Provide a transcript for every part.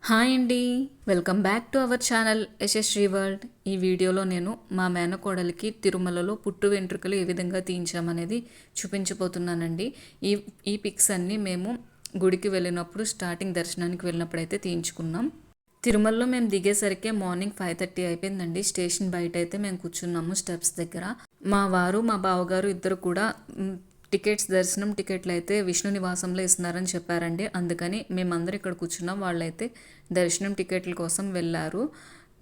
Hi అండి. Welcome back to our channel Yashasvi world. ఈ వీడియోలో నేను మా మేనకోడలికి తిరుమలలో పుట్టు వెంట్రుకలు ఏ విధంగా తీయించామనేది చూపించబోతున్నానండి. ఈ ఈ పిక్స్ అన్నీ మేము గుడికి వెళ్ళినప్పుడు స్టార్టింగ్ దర్శనానికి వెళ్ళినప్పుడైతే తీయించుకున్నాం. తిరుమలలో మేము దిగేసరికి మార్నింగ్ 5:30 అయిపోయిందండి. స్టేషన్ బయట అయితే మేము కూర్చున్నాము స్టెప్స్ దగ్గర. మా వారు మా బావగారు ఇద్దరు కూడా దర్శనం టికెట్లు అయితే విష్ణు నివాసంలో ఇస్తున్నారని చెప్పారండి. అందుకని మేమందరం ఇక్కడ కూర్చున్నాం. వాళ్ళైతే దర్శనం టికెట్ల కోసం వెళ్ళారు.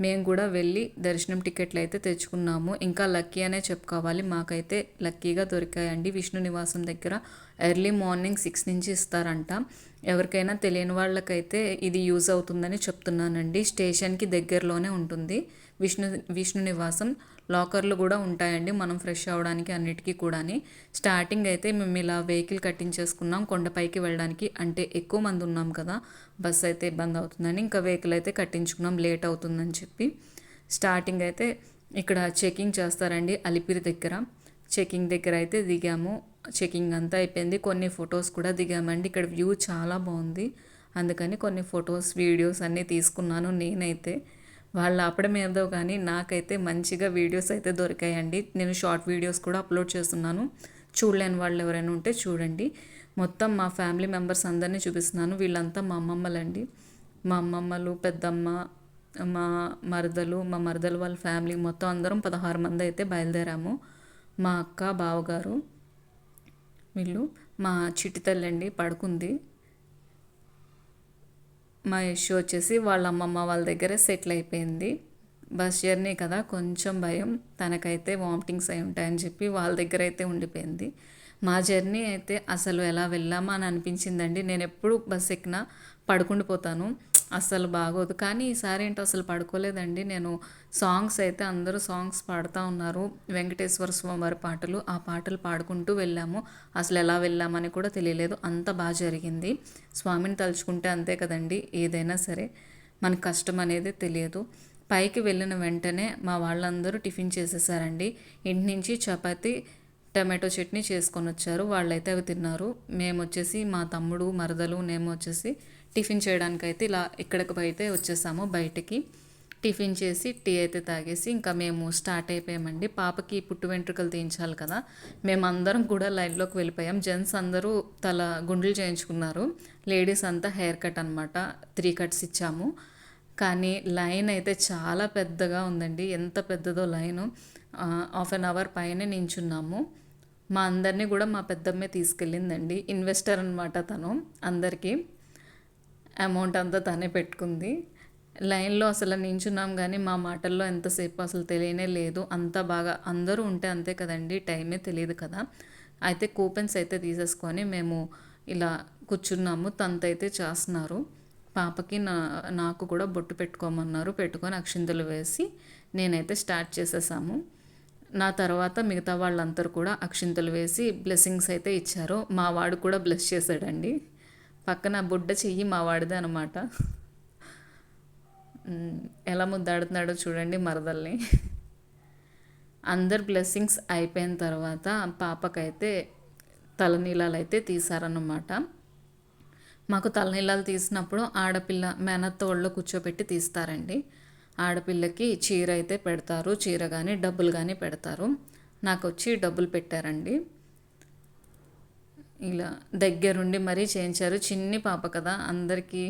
మేము కూడా వెళ్ళి దర్శనం టికెట్లు అయితే తెచ్చుకున్నాము. ఇంకా లక్కీ అనే చెప్పుకోవాలి, మాకైతే లక్కీగా దొరికాయండి. విష్ణు నివాసం దగ్గర ఎర్లీ మార్నింగ్ 6 నుంచి ఇస్తారంట. ఎవరికైనా తెలియని వాళ్ళకైతే ఇది యూజ్ అవుతుందని చెప్తున్నానండి. స్టేషన్కి దగ్గరలోనే ఉంటుంది విష్ణు నివాసం. లాకర్లు కూడా ఉంటాయండి మనం ఫ్రెష్ అవ్వడానికి అన్నిటికీ కూడా. స్టార్టింగ్ అయితే మేము ఇలా వెహికల్ కట్టించేసుకున్నాం కొండపైకి వెళ్ళడానికి. అంటే ఎక్కువ మంది ఉన్నాం కదా, బస్ అయితే ఇబ్బంది అవుతుందని ఇంకా వెహికల్ అయితే కట్టించుకున్నాం, లేట్ అవుతుందని చెప్పి. స్టార్టింగ్ అయితే ఇక్కడ చెకింగ్ చేస్తారండి అలిపిరి దగ్గర. చెకింగ్ దగ్గర అయితే దిగాము. చెకింగ్ అంతా అయిపోయింది. కొన్ని ఫొటోస్ కూడా దిగామండి. ఇక్కడ వ్యూ చాలా బాగుంది, అందుకని కొన్ని ఫొటోస్ వీడియోస్ అన్నీ తీసుకున్నాను నేనైతే. వాళ్ళు ఆపడం ఏదో కానీ నాకైతే మంచిగా వీడియోస్ అయితే దొరికాయండి. నేను షార్ట్ వీడియోస్ కూడా అప్లోడ్ చేస్తున్నాను, చూడలేని వాళ్ళు ఎవరైనా ఉంటే చూడండి. మొత్తం మా ఫ్యామిలీ మెంబర్స్ అందరినీ చూపిస్తున్నాను. వీళ్ళంతా మా అమ్మమ్మలండి. మా అమ్మమ్మలు, పెద్దమ్మ, మా మరదలు వాళ్ళ ఫ్యామిలీ మొత్తం అందరం 16 మంది అయితే బయలుదేరాము. మా అక్క, బావగారు, వీళ్ళు. మా చిట్టి తల్లి పడుకుంది. మా యశు వచ్చేసి వాళ్ళ అమ్మమ్మ వాళ్ళ దగ్గర సెటిల్ అయిపోయింది. బస్ జర్నీ కదా కొంచెం భయం, తనకైతే వామిటింగ్స్ అయి ఉంటాయని చెప్పి వాళ్ళ దగ్గర అయితే ఉండిపోయింది. మా జర్నీ అయితే అసలు ఎలా వెళ్ళామా అని అనిపించిందండి. నేను ఎప్పుడు బస్ ఎక్కినా పడుకుండిపోతాను, అస్సలు బాగోదు. కానీ ఈసారి ఏంటో అసలు పడుకోలేదండి నేను. సాంగ్స్ అయితే అందరూ సాంగ్స్ పాడుతూ ఉన్నారు, వెంకటేశ్వర స్వామి వారి పాటలు. ఆ పాటలు పాడుకుంటూ వెళ్ళాము. అసలు ఎలా వెళ్ళామని కూడా తెలియలేదు, అంత బాగా జరిగింది. స్వామిని తలుచుకుంటే అంతే కదండి, ఏదైనా సరే మనకు కష్టం అనేది తెలియదు. పైకి వెళ్ళిన వెంటనే మా వాళ్ళందరూ టిఫిన్ చేసేసారండి. ఇంటి నుంచి చపాతి, టమాటో చట్నీ చేసుకొని వచ్చారు. వాళ్ళైతే అవి తిన్నారు. మేము వచ్చేసి మా తమ్ముడు, మరదలు, మేము వచ్చేసి టిఫిన్ చేయడానికి అయితే ఇలా ఇక్కడికి అయితే వచ్చేసాము బయటికి. టిఫిన్ చేసి టీ అయితే తాగేసి ఇంకా మేము స్టార్ట్ అయిపోయామండి. పాపకి పుట్టు వెంట్రుకలు తీయించాలి కదా, మేమందరం కూడా లైన్లోకి వెళ్ళిపోయాం. జెంట్స్ అందరూ తల గుండ్లు చేయించుకున్నారు, లేడీస్ అంతా హెయిర్ కట్ అనమాట. 3 కట్స్ ఇచ్చాము. కానీ లైన్ అయితే చాలా పెద్దగా ఉందండి. ఎంత పెద్దదో లైను. 1/2 అవర్ పైనే నించున్నాము. మా అందరినీ కూడా మా పెద్దమ్మే తీసుకెళ్ళిందండి. ఇన్వెస్టర్ అనమాట తను. అందరికీ అమౌంట్ అంతా తనే పెట్టుకుంది. లైన్లో అసలు నించున్నాం కానీ మా మాటల్లో ఎంతసేపు అసలు తెలియనే లేదు. అంత బాగా అందరూ ఉంటే అంతే కదండి, టైమే తెలియదు కదా. అయితే కూపెన్స్ అయితే తీసేసుకొని మేము ఇలా కూర్చున్నాము. తంతైతే చేస్తున్నారు. పాపకి నాకు కూడా బొట్టు పెట్టుకోమన్నారు. పెట్టుకొని అక్షింతలు వేసి నేనైతే స్టార్ట్ చేసేసాము. నా తర్వాత మిగతా వాళ్ళందరూ కూడా అక్షింతలు వేసి బ్లెస్సింగ్స్ అయితే ఇచ్చారు. మా వాడు కూడా బ్లెస్ చేశాడండి. పక్కన బుడ్డ చెయ్యి మా వాడిదే అనమాట. ఎలా ముద్దాడుతున్నాడో చూడండి మరదల్ని. అందరు బ్లెస్సింగ్స్ అయిపోయిన తర్వాత పాపకైతే తలనీలాలు అయితే తీశారన్నమాట. మాకు తలనీలాలు తీసినప్పుడు ఆడపిల్ల మేనత్త ఒళ్ళో కూర్చోబెట్టి తీస్తారండి. ఆడపిల్లకి చీర అయితే పెడతారు, చీర కానీ డబ్బులు కానీ పెడతారు. నాకు వచ్చి డబ్బులు పెట్టారండి. ఇలా దగ్గరుండి మరీ చేయించారు. చిన్ని పాప కదా, అందరికీ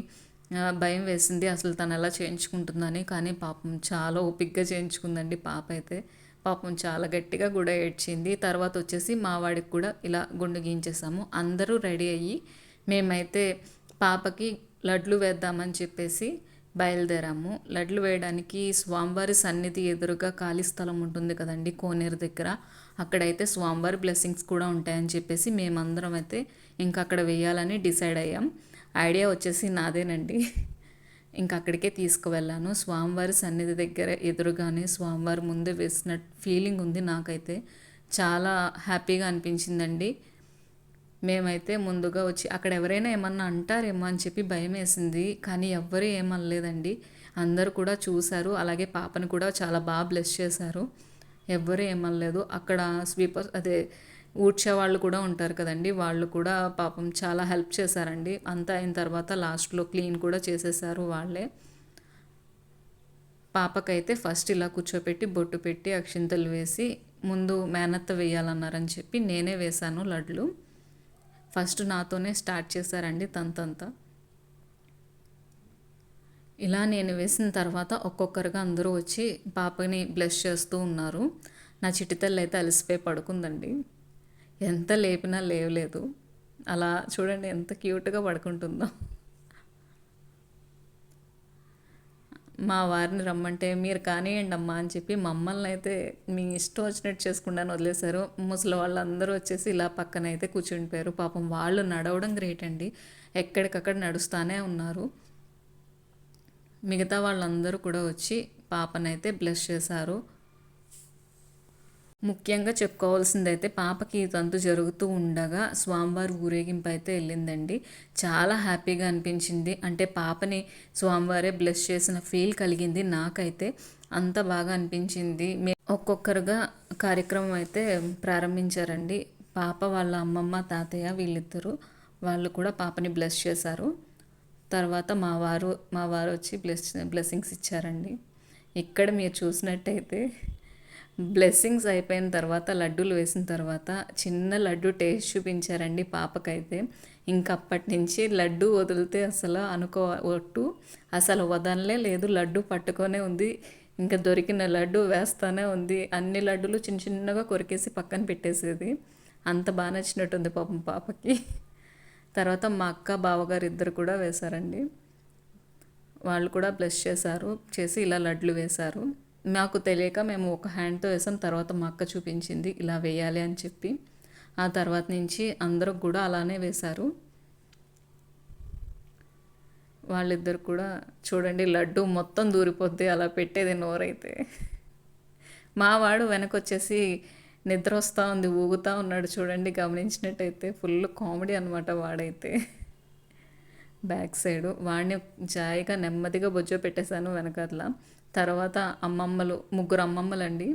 భయం వేసింది అసలు తను ఎలా చేయించుకుంటుందని. కానీ పాపం చాలా ఓపిక్గా చేయించుకుందండి పాప అయితే. పాపం చాలా గట్టిగా కూడా ఏడ్చింది. తర్వాత వచ్చేసి మా వాడికి కూడా ఇలా గుండు గీయించేసాము. అందరూ రెడీ అయ్యి మేమైతే పాపకి లడ్లు వేద్దామని చెప్పేసి బయలుదేరాము. లడ్లు వేయడానికి స్వామివారి సన్నిధి ఎదురుగా ఖాళీ స్థలం ఉంటుంది కదండి కోనేరు దగ్గర, అక్కడైతే స్వామివారి బ్లెస్సింగ్స్ కూడా ఉంటాయని చెప్పేసి మేమందరం అయితే ఇంకా అక్కడ వేయాలని డిసైడ్ అయ్యాం. ఐడియా వచ్చేసి నాదేనండి. ఇంకా అక్కడికే తీసుకువెళ్ళాను. స్వామివారి సన్నిధి దగ్గర ఎదురుగానే స్వామివారి ముందే వేసిన ఫీలింగ్ ఉంది నాకైతే. చాలా హ్యాపీగా అనిపించిందండి. మేమైతే ముందుగా వచ్చి అక్కడ ఎవరైనా ఏమన్నా అంటారేమో అని చెప్పి భయం వేసింది, కానీ ఎవ్వరూ ఏమనలేదండి. అందరూ కూడా చూశారు, అలాగే పాపను కూడా చాలా బాగా బ్లెస్ చేశారు. ఎవ్వరూ ఏమనలేదు. అక్కడ స్వీపర్ ఊడ్చే వాళ్ళు కూడా ఉంటారు కదండి, వాళ్ళు కూడా పాపం చాలా హెల్ప్ చేశారండి. అంతా అయిన తర్వాత లాస్ట్లో క్లీన్ కూడా చేసేసారు వాళ్ళే. పాపకైతే ఫస్ట్ ఇలా కూర్చోపెట్టి బొట్టు పెట్టి అక్షింతలు వేసి ముందు మేనత్త వేయాలన్నారని చెప్పి నేనే వేశాను లడ్లు. ఫస్ట్ నాతోనే స్టార్ట్ చేశారండి తంతంతా. ఇలా నేను వేసిన తర్వాత ఒక్కొక్కరుగా అందరూ వచ్చి పాపని బ్లెస్ చేస్తూ ఉన్నారు. నా చిట్టి తల్లి అయితే అలసిపోయి పడుకుందండి. ఎంత లేపినా లేవలేదు. అలా చూడండి ఎంత క్యూట్గా పడుకుంటుందో. మా వారిని రమ్మంటే మీరు కానివ్వండి అమ్మా అని చెప్పి మమ్మల్ని అయితే మీ ఇష్టం వచ్చినట్టు చేసుకుంటాను వదిలేశారు. ముసలి వాళ్ళందరూ వచ్చేసి ఇలా పక్కన అయితే కూర్చుండిపోయారు. పాపం వాళ్ళు నడవడం గ్రేట్ అండి, ఎక్కడికక్కడ నడుస్తూనే ఉన్నారు. మిగతా వాళ్ళందరూ కూడా వచ్చి పాపనైతే బ్లెస్ చేశారు. ముఖ్యంగా చెప్పుకోవాల్సిందైతే పాపకి తంతు జరుగుతూ ఉండగా స్వామివారి ఊరేగింపు అయితే వెళ్ళిందండి. చాలా హ్యాపీగా అనిపించింది. అంటే పాపని స్వామివారే బ్లెస్ చేసిన ఫీల్ కలిగింది నాకైతే. అంత బాగా అనిపించింది. ఒక్కొక్కరుగా కార్యక్రమం అయితే ప్రారంభించారండి. పాప వాళ్ళ అమ్మమ్మ తాతయ్య వీళ్ళిద్దరూ వాళ్ళు కూడా పాపని బ్లెస్ చేశారు. తర్వాత మా వారు వచ్చి బ్లెస్సింగ్స్ ఇచ్చారండి. ఇక్కడ మీరు చూసినట్టయితే బ్లెస్సింగ్స్ అయిపోయిన తర్వాత లడ్డూలు వేసిన తర్వాత చిన్న లడ్డు టేస్ట్ చూపించారండి పాపకైతే. ఇంకప్పటి నుంచి లడ్డు వదిలితే అసలు ఒట్టు అసలు వదలలే లేదు, లడ్డు పట్టుకొనే ఉంది. ఇంకా దొరికిన లడ్డు వేస్తూనే ఉంది. అన్ని లడ్డులు చిన్న చిన్నగా కొరికేసి పక్కన పెట్టేసేది. అంత బాగా నచ్చినట్టుంది పాపం పాపకి. తర్వాత మా అక్క బావగారు ఇద్దరు కూడా వేశారండి. వాళ్ళు కూడా బ్లెస్ చేసి ఇలా లడ్లు వేశారు. నాకు తెలియక మేము ఒక హ్యాండ్తో వేసాం. తర్వాత మా అక్క చూపించింది ఇలా వేయాలి అని చెప్పి. ఆ తర్వాత నుంచి అందరూ కూడా అలానే వేశారు. వాళ్ళిద్దరు కూడా చూడండి లడ్డు మొత్తం దూరిపోద్ది అలా పెట్టేది నోరైతే. మా వాడు వెనకొచ్చేసి నిద్ర వస్తూ ఉంది, ఊగుతూ ఉన్నాడు చూడండి, గమనించినట్టయితే. ఫుల్ కామెడీ అనమాట వాడైతే. బ్యాక్ సైడు వాడిని జాయిగా నెమ్మదిగా బొజ్జో పెట్టేశాను వెనకట్లా. తర్వాత ముగ్గురు అమ్మమ్మలు అండి.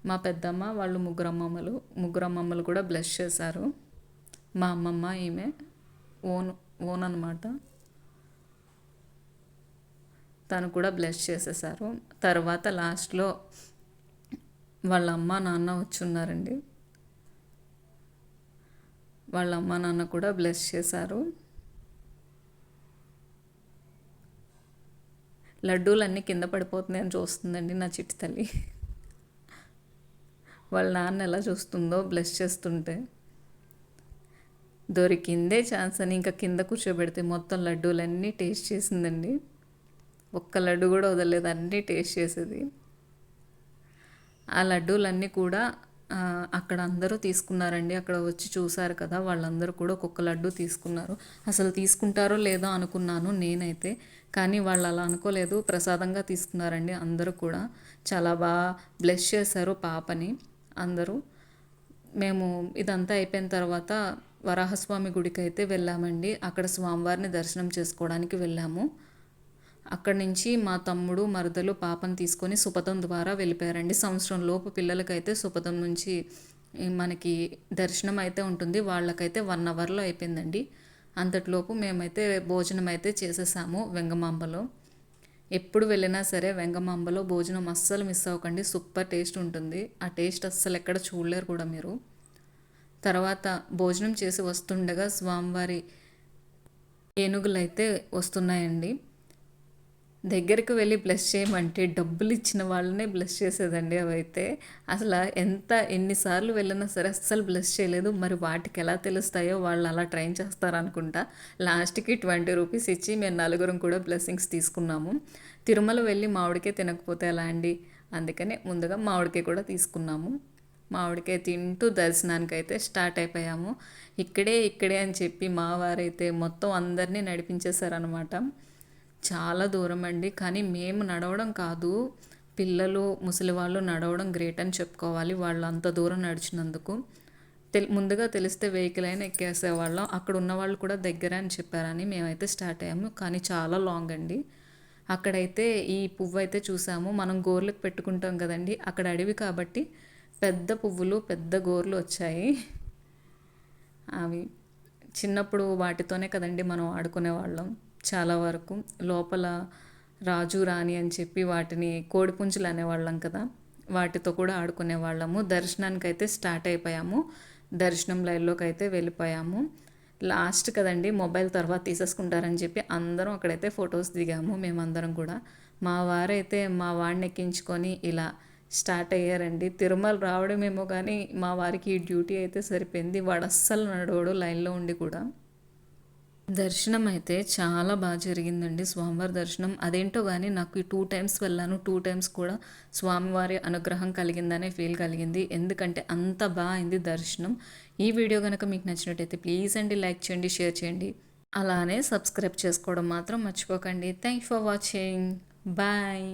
మా పెద్దమ్మ వాళ్ళు ముగ్గురు అమ్మమ్మలు కూడా బ్లెస్ చేశారు. మా అమ్మమ్మ ఈమె ఓన్ అనమాట, తను కూడా బ్లెస్ చేసేసారు. తర్వాత లాస్ట్లో వాళ్ళ అమ్మ నాన్న వచ్చున్నారండి. వాళ్ళ అమ్మ నాన్న కూడా బ్లెస్ చేశారు. లడ్డూలన్నీ కింద పడిపోతున్నాయని చూస్తుందండి నా చిట్టి తల్లి. వాళ్ళ నాన్న ఎలా చూస్తుందో బ్లెస్ చేస్తుంటే. దొరికిందే ఛాన్స్ అని ఇంకా కింద కూర్చోబెడితే మొత్తం లడ్డూలన్నీ టేస్ట్ చేసిందండి. ఒక్క లడ్డు కూడా వదలలేదు, అన్నీ టేస్ట్ చేసేది. ఆ లడ్డూలన్నీ కూడా అక్కడ అందరూ తీసుకున్నారండి. అక్కడ వచ్చి చూసారు కదా, వాళ్ళందరూ కూడా ఒక్కొక్క లడ్డు తీసుకున్నారు. అసలు తీసుకుంటారో లేదో అనుకున్నాను నేనైతే, కానీ వాళ్ళు అలా అనుకోలేదు, ప్రసాదంగా తీసుకున్నారండి. అందరూ కూడా చాలా బాగా బ్లెస్ చేశారు పాపని అందరూ. మేము ఇదంతా అయిపోయిన తర్వాత వరాహస్వామి గుడికి అయితే వెళ్ళామండి. అక్కడ స్వామివారిని దర్శనం చేసుకోవడానికి వెళ్ళాము. అక్కడి నుంచి మా తమ్ముడు మరదలు పాపను తీసుకొని సుపథం ద్వారా వెళ్ళిపోయారండి. సంవత్సరం లోపు పిల్లలకైతే సుపథం నుంచి మనకి దర్శనం అయితే ఉంటుంది. వాళ్ళకైతే 1 అవర్లో అయిపోయిందండి. అంతటిలోపు మేమైతే భోజనం అయితే చేసేసాము వెంగమాంబలో. ఎప్పుడు వెళ్ళినా సరే వెంగమాంబలో భోజనం అస్సలు మిస్ అవ్వకండి, సూపర్ టేస్ట్ ఉంటుంది. ఆ టేస్ట్ అస్సలు ఎక్కడ చూడలేరు కూడా మీరు. తర్వాత భోజనం చేసి వస్తుండగా స్వామివారి ఏనుగులు అయితే వస్తున్నాయండి. దగ్గరికి వెళ్ళి బ్లెస్ చేయమంటే డబ్బులు ఇచ్చిన వాళ్ళనే బ్లెస్ చేసేదండి అవైతే. అసలు ఎన్నిసార్లు వెళ్ళినా సరే అస్సలు బ్లెస్ చేయలేదు. మరి వాటికి ఎలా తెలుస్తాయో వాళ్ళు అలా ట్రైన్ చేస్తారనుకుంటా. లాస్ట్కి 20 రూపీస్ ఇచ్చి మేము నలుగురం కూడా బ్లెస్సింగ్స్ తీసుకున్నాము. తిరుమల వెళ్ళి మామిడికాయ తినకపోతే ఎలా అండి, అందుకనే ముందుగా మామిడికాయ కూడా తీసుకున్నాము. మామిడికాయ తింటూ దర్శనానికి అయితే స్టార్ట్ అయిపోయాము. ఇక్కడే అని చెప్పి మా వారైతే మొత్తం అందరినీ నడిపించేశారనమాట. చాలా దూరం అండి, కానీ మేము నడవడం కాదు, పిల్లలు ముసలి వాళ్ళు నడవడం గ్రేట్ అని చెప్పుకోవాలి. వాళ్ళు అంత దూరం నడిచినందుకు. ముందుగా తెలిస్తే వెహికల్ అయినా ఎక్కేసేవాళ్ళం. అక్కడ ఉన్న వాళ్ళు కూడా దగ్గర అని చెప్పారని మేమైతే స్టార్ట్ అయ్యాము, కానీ చాలా లాంగ్ అండి. అక్కడైతే ఈ పువ్వు అయితే చూసాము. మనం గోర్లకు పెట్టుకుంటాం కదండి, అక్కడ అడవి కాబట్టి పెద్ద పువ్వులు పెద్ద గోర్లు వచ్చాయి. అవి చిన్నప్పుడు వాటితోనే కదండి మనం ఆడుకునేవాళ్ళం చాలా వరకు. లోపల రాజు రాణి అని చెప్పి వాటిని కోడిపుంజులు అనేవాళ్ళం కదా, వాటితో కూడా ఆడుకునేవాళ్ళము. దర్శనానికైతే స్టార్ట్ అయిపోయాము, దర్శనం లైన్లోకి అయితే వెళ్ళిపోయాము. లాస్ట్ కదండి మొబైల్ తర్వాత తీసేసుకుంటారని చెప్పి అందరం అక్కడైతే ఫొటోస్ దిగాము మేమందరం కూడా. మా వారైతే మా వాడిని ఎక్కించుకొని ఇలా స్టార్ట్ అయ్యారండి. తిరుమల రావడమేమో కానీ మా వారికి ఈ డ్యూటీ అయితే సరిపోయింది. వాడు అస్సలు నడవడు లైన్లో ఉండి కూడా. దర్శనం అయితే చాలా బాగా జరిగిందండి, స్వామివారి దర్శనం. అదేంటో కానీ నాకు ఈ 2 టైమ్స్ వెళ్ళాను, 2 టైమ్స్ కూడా స్వామివారి అనుగ్రహం కలిగిందనే ఫీల్ కలిగింది. ఎందుకంటే అంత బాగా అయింది దర్శనం. ఈ వీడియో కనుక మీకు నచ్చినట్టయితే ప్లీజ్ అండి లైక్ చేయండి, షేర్ చేయండి, అలానే సబ్స్క్రైబ్ చేసుకోవడం మాత్రం మర్చిపోకండి. Thank you for watching. Bye.